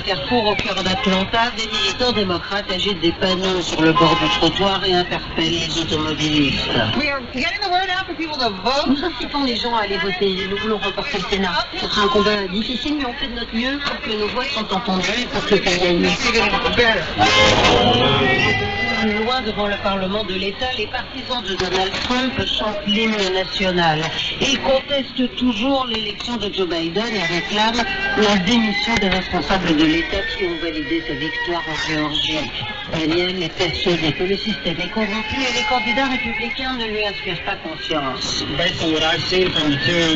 carrefour au cœur d'Atlanta, des militants démocrates agitent des panneaux sur le bord du trottoir et interpellent les automobilistes. Nous incitons les gens à aller voter. Nous voulons remporter le Sénat. Ce sera un combat difficile, mais on fait de notre mieux pour que nos voix soient entendues et pour que le pays aille mieux. Loin devant le Parlement de l'État, les partisans de Donald Trump chantent l'hymne national. Ils contestent toujours l'élection de Joe Biden et réclament la démission des responsables de l'État qui ont validé sa victoire en Géorgie. Daniel est persuadé que le système est corrompu et les candidats républicains ne lui inspirent pas confiance.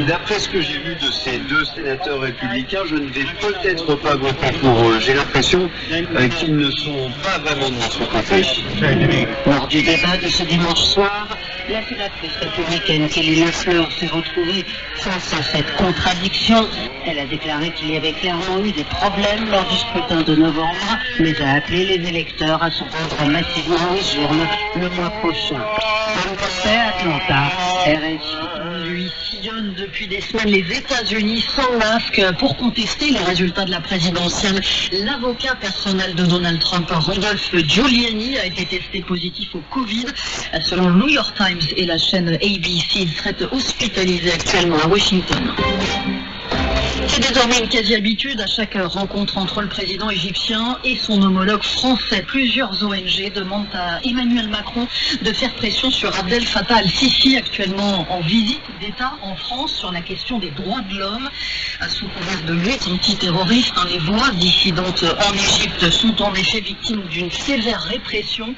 D'après ce que j'ai vu de ces deux sénateurs républicains, je ne vais peut-être pas voter pour eux. J'ai l'impression qu'ils ne sont pas vraiment de notre côté. Lors du débat de ce dimanche soir, la sénatrice républicaine Kelly Loeffler s'est retrouvée face à cette contradiction. Elle a déclaré qu'il y avait clairement eu des problèmes lors du scrutin de novembre, mais a appelé les électeurs à se rendre massivement aux urnes le mois prochain. Anne Cossé, Atlanta, RFI. Lui sillonne depuis des semaines les États-Unis sans masque pour contester les résultats de la présidentielle. L'avocat personnel de Donald Trump, Rudolph Giuliani, a été testé positif au Covid. Selon le New York Times et la chaîne ABC, il serait hospitalisé actuellement à Washington. C'est désormais une quasi-habitude à chaque rencontre entre le président égyptien et son homologue français. Plusieurs ONG demandent à Emmanuel Macron de faire pression sur Abdel Fattah al-Sisi, actuellement en visite d'État en France, sur la question des droits de l'homme. Sous couvert de lutte antiterroriste, les voix dissidentes en Égypte sont en effet victimes d'une sévère répression.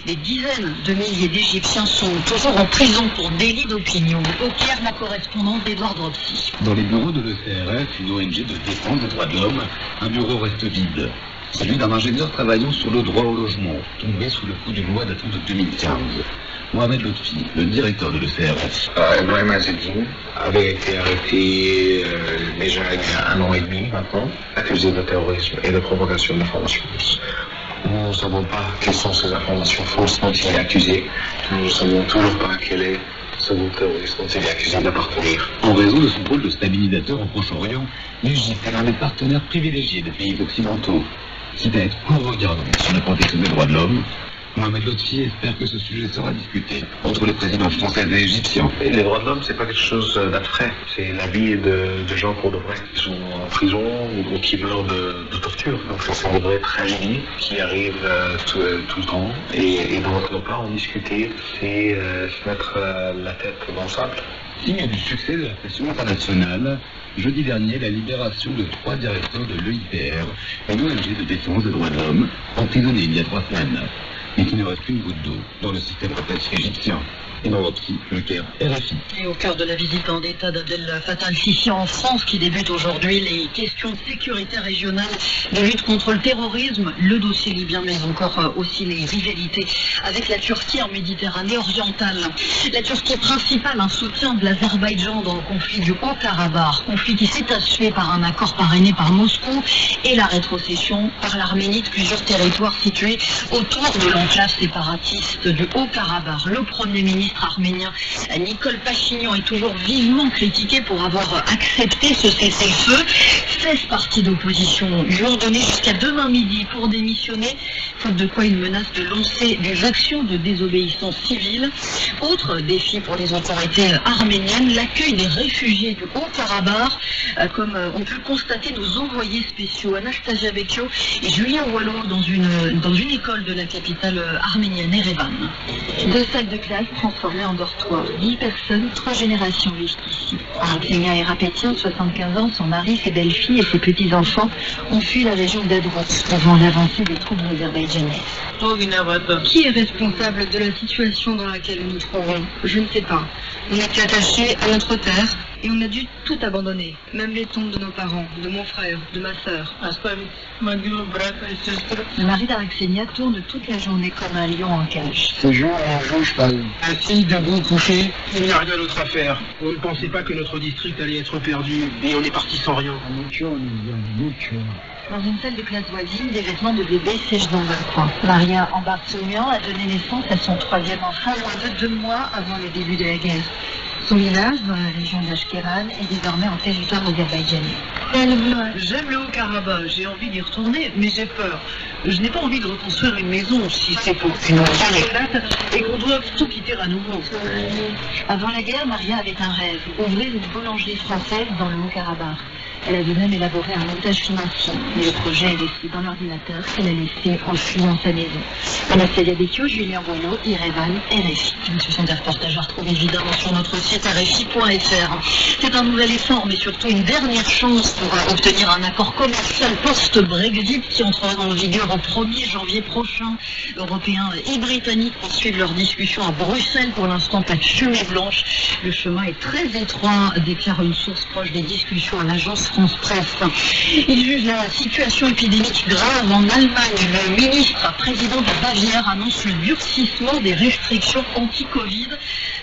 Des dizaines de milliers d'Égyptiens sont toujours en prison pour délit d'opinion. Au Caire, la correspondante d'Edouard Dropsy. Dans les bureaux de l'ECRF, une ONG de défense des droits de l'homme, un bureau reste vide. Celui d'un ingénieur travaillant sur le droit au logement, tombé sous le coup d'une loi datant de 2015. Mohamed Lotfi, le directeur de l'ECRF. Ibrahim Azzedine avait été arrêté déjà il y a 1 an et demi maintenant, accusé de terrorisme et de provocation d'informations fausses. Nous ne savons pas quelles sont ces informations fausses dont il est accusé. Nous ne savons toujours pas quel est ce groupe terroriste dont il est accusé d'appartenir. En raison de son rôle de stabilisateur au Proche-Orient, l'Égypte est l'un des partenaires privilégiés des pays occidentaux. Quitte à être co-regardant sur la protection des droits de l'homme, Mohamed Lotfi espère que ce sujet sera discuté entre les présidents français et égyptiens. Et les droits de l'homme, c'est pas quelque chose d'abstrait. C'est la vie de gens pour de vrai qui sont en prison ou qui meurent de torture. Donc c'est une vraie tragédie qui arrive tout le temps. Et dont on ne peut pas en discuter, c'est se mettre la tête dans le sable. Signe du succès de la pression internationale, jeudi dernier, la libération de 3 directeurs de l'EIPR, une ONG de défense des droits de l'homme, emprisonnés il y a 3 semaines. Et qu'il ne reste qu'une goutte d'eau dans le système répressif égyptien. Et dans l'optique, le Caire, RFI. Et au cœur de la visite en d'État d'Abdel Fattah al-Sisi en France, qui débute aujourd'hui, les questions de sécurité régionale, de lutte contre le terrorisme, le dossier libyen, mais encore aussi les rivalités avec la Turquie en Méditerranée orientale. La Turquie principale, un soutien de l'Azerbaïdjan dans le conflit du Haut-Karabakh, conflit qui s'est achevé par un accord parrainé par Moscou et la rétrocession par l'Arménie de plusieurs territoires situés autour de l'enclave séparatiste du Haut-Karabakh. Le Premier ministre arménien Nicole Pachinian est toujours vivement critiqué pour avoir accepté ce cessez-le-feu. 16 partis d'opposition lui ont donné jusqu'à demain midi pour démissionner, faute de quoi il menace de lancer des actions de désobéissance civile. Autre défi pour les autorités arméniennes, l'accueil des réfugiés du Haut-Karabakh, comme ont pu le constater nos envoyés spéciaux Anastasia Vecchio et Julien Wallot dans une école de la capitale arménienne, Erevan. 2 salles de classe transformées en dortoir. 10 personnes, 3 générations vivent ici. Arsenia Erapetian, 75 ans, son mari, ses belles-filles et ses petits-enfants ont fui la région d'Adrot devant l'avancée des troupes azerbaïdjanaises. Qui est responsable de la situation dans laquelle nous nous trouvons? Je ne sais pas. On était attachés à notre terre et on a dû tout abandonner, même les tombes de nos parents, de mon frère, de ma sœur. Le mari d'Arsenia tourne toute la journée comme un lion en cage. Ce jour, on joue pas. Assis, debout, couché, il n'y a rien d'autre à faire. On ne pensait pas que notre district allait être perdu, et on est parti sans rien. Dans une salle de classe voisine, des vêtements de bébé sèchent dans un coin. Maria Ambartoumian a donné naissance à son 3e enfant moins de 2 mois avant le début de la guerre. Son village, dans la région d'Ashkeran, est désormais en territoire azerbaïdjanais. J'aime le Haut-Karabakh, j'ai envie d'y retourner, mais j'ai peur. Je n'ai pas envie de reconstruire une maison si c'est pour qu'une guerre éclate et qu'on doit tout quitter à nouveau. Avant la guerre, Maria avait un rêve, ouvrir une boulangerie française dans le Haut-Karabakh. Elle avait même élaboré un montage financier, mais le projet est resté dans l'ordinateur qu'elle a laissé en fuyant sa maison. Anastasia Becchio, Julien Boileau, Yerevan, RFI. Ce sont des reportages à retrouver évidemment sur notre site rfi.fr. C'est un nouvel effort, mais surtout une dernière chance pour obtenir un accord commercial post-Brexit qui entrera en vigueur au 1er janvier prochain. Européens et Britanniques poursuivent leurs discussions à Bruxelles. Pour l'instant, pas de fumée blanche. Le chemin est très étroit, déclare une source proche des discussions à l'agence France Presse. Il juge la situation épidémique grave en Allemagne. Le ministre président de Bavière annonce le durcissement des restrictions anti-Covid.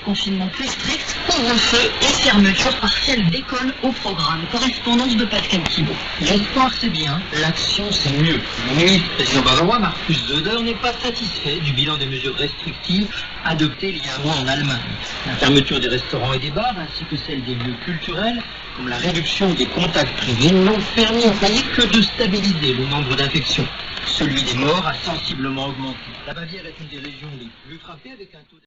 Confinement plus strict, couvre-feu et fermeture partielle d'écoles au programme. Correspondance de Pascal Thibault. L'espoir c'est bien, l'action c'est mieux. Le ministre-président bavarois Markus Söder n'est pas satisfait du bilan des mesures restrictives adoptées il y a un mois en Allemagne. La fermeture des restaurants et des bars ainsi que celle des lieux culturels, comme la réduction des contacts privés, n'ont permis que de stabiliser le nombre d'infections. Celui des morts a sensiblement augmenté. La Bavière est une des régions les plus frappées avec un taux